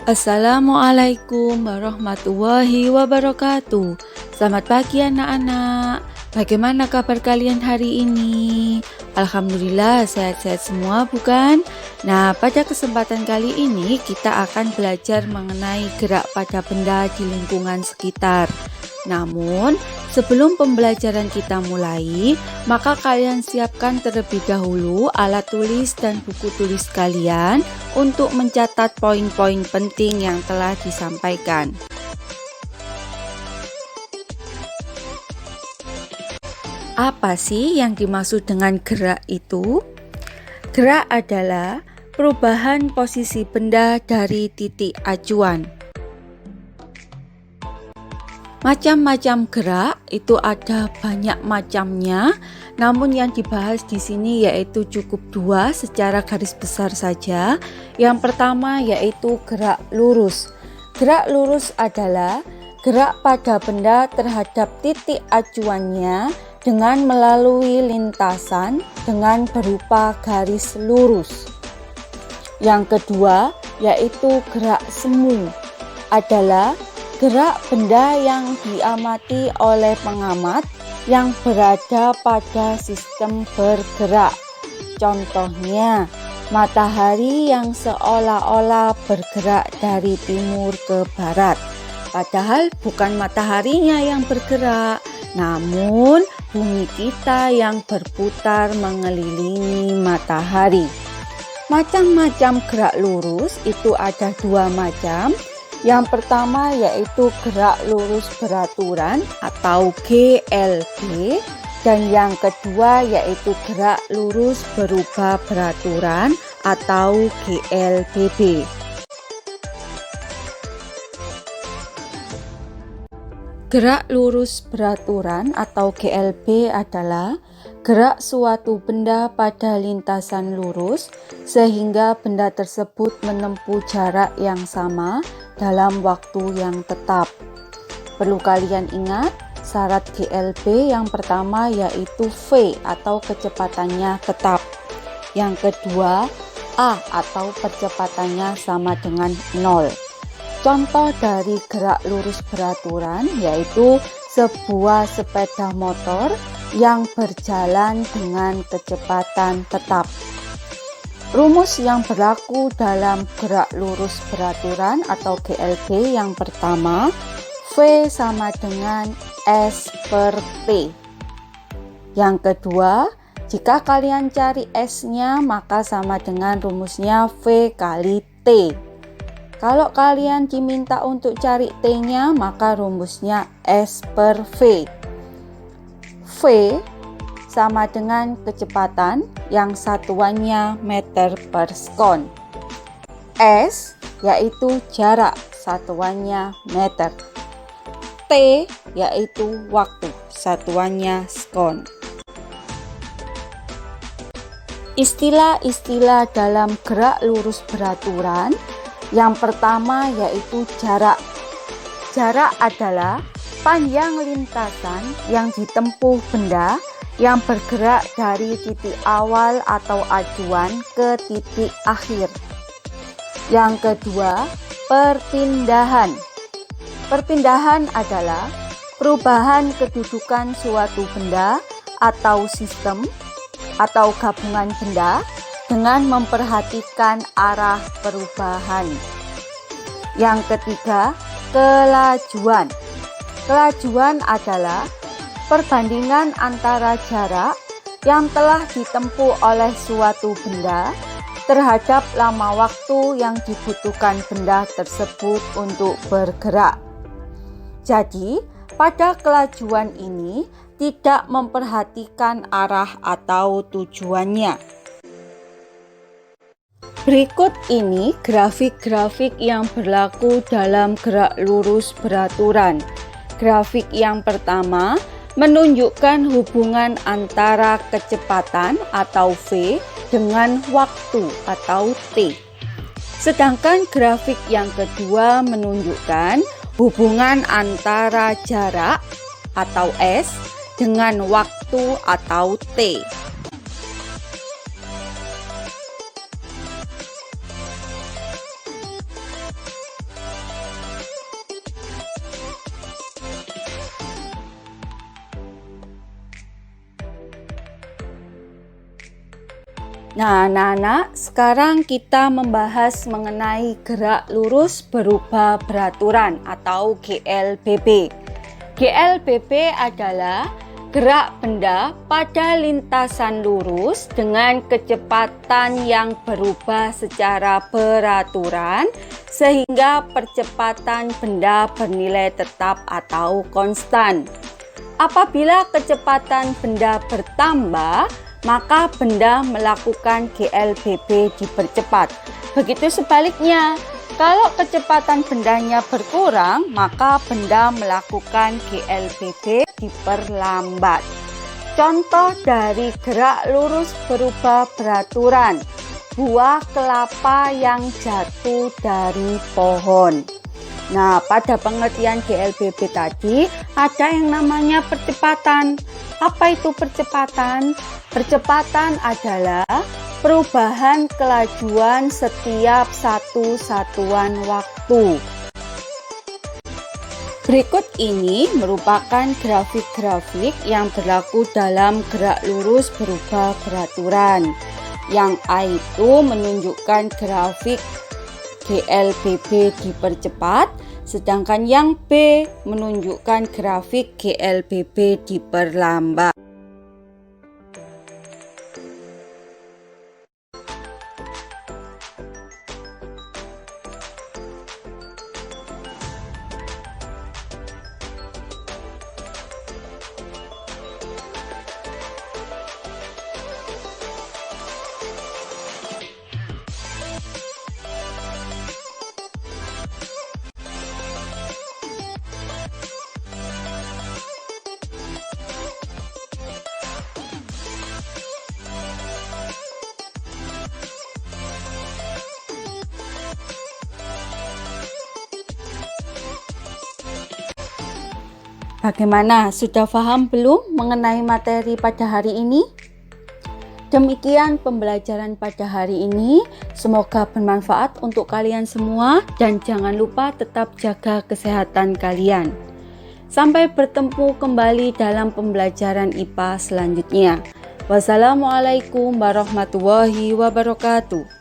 Assalamualaikum warahmatullahi wabarakatuh. Selamat pagi anak-anak. Bagaimana kabar kalian hari ini? Alhamdulillah sehat-sehat semua bukan? Nah, pada kesempatan kali ini kita akan belajar mengenai gerak pada benda di lingkungan sekitar. Namun, sebelum pembelajaran kita mulai, maka kalian siapkan terlebih dahulu alat tulis dan buku tulis kalian untuk mencatat poin-poin penting yang telah disampaikan. Apa sih yang dimaksud dengan gerak itu? Gerak adalah perubahan posisi benda dari titik acuan. Macam-macam gerak itu ada banyak macamnya, namun yang dibahas di sini yaitu cukup dua secara garis besar saja. Yang pertama yaitu gerak lurus. Gerak lurus adalah gerak pada benda terhadap titik acuannya dengan melalui lintasan dengan berupa garis lurus. Yang kedua yaitu gerak semu, adalah gerak benda yang diamati oleh pengamat yang berada pada sistem bergerak. Contohnya, matahari yang seolah-olah bergerak dari timur ke barat. Padahal bukan mataharinya yang bergerak, namun bumi kita yang berputar mengelilingi matahari. Macam-macam gerak lurus itu ada dua macam. Yang pertama yaitu gerak lurus beraturan atau GLB, dan yang kedua yaitu gerak lurus berubah beraturan atau GLBB. Gerak lurus beraturan atau GLB adalah gerak suatu benda pada lintasan lurus sehingga benda tersebut menempuh jarak yang sama dalam waktu yang tetap. Perlu kalian ingat, syarat GLB yang pertama yaitu V atau kecepatannya tetap. Yang kedua, A atau percepatannya sama dengan 0. Contoh dari gerak lurus beraturan yaitu sebuah sepeda motor yang berjalan dengan kecepatan tetap. Rumus yang berlaku dalam gerak lurus beraturan atau GLB yang pertama, V sama dengan S per T. Yang kedua, jika kalian cari S-nya maka sama dengan rumusnya V kali T. Kalau kalian diminta untuk cari T-nya maka rumusnya S per V. V sama dengan kecepatan yang satuannya meter per sekon. S yaitu jarak, satuannya meter. T yaitu waktu, satuannya sekon. Istilah-istilah dalam gerak lurus beraturan. Yang pertama yaitu jarak. Jarak adalah panjang lintasan yang ditempuh benda yang bergerak dari titik awal atau acuan ke titik akhir. Yang kedua, perpindahan. Perpindahan adalah perubahan kedudukan suatu benda atau sistem atau gabungan benda dengan memperhatikan arah perubahan. Yang ketiga, kelajuan. Kelajuan adalah perbandingan antara jarak yang telah ditempuh oleh suatu benda terhadap lama waktu yang dibutuhkan benda tersebut untuk bergerak. Jadi, pada kelajuan ini tidak memperhatikan arah atau tujuannya. Berikut ini grafik-grafik yang berlaku dalam gerak lurus beraturan. Grafik yang pertama menunjukkan hubungan antara kecepatan atau V dengan waktu atau T. Sedangkan grafik yang kedua menunjukkan hubungan antara jarak atau S dengan waktu atau T. Nah, anak-anak, sekarang kita membahas mengenai gerak lurus berubah beraturan atau GLBB. GLBB adalah gerak benda pada lintasan lurus dengan kecepatan yang berubah secara beraturan sehingga percepatan benda bernilai tetap atau konstan. Apabila kecepatan benda bertambah, maka benda melakukan GLBB dipercepat. Begitu sebaliknya, kalau kecepatan bendanya berkurang, maka benda melakukan GLBB diperlambat. Contoh dari gerak lurus berubah beraturan, buah kelapa yang jatuh dari pohon. Nah, pada pengertian GLBB tadi, ada yang namanya percepatan. Apa itu percepatan? Percepatan adalah perubahan kelajuan setiap satu satuan waktu. Berikut ini merupakan grafik-grafik yang berlaku dalam gerak lurus berubah beraturan. Yang A itu menunjukkan grafik GLBB dipercepat, sedangkan yang B menunjukkan grafik GLBB diperlambat. Bagaimana, sudah paham belum mengenai materi pada hari ini? Demikian pembelajaran pada hari ini. Semoga bermanfaat untuk kalian semua dan jangan lupa tetap jaga kesehatan kalian. Sampai bertemu kembali dalam pembelajaran IPA selanjutnya. Wassalamualaikum warahmatullahi wabarakatuh.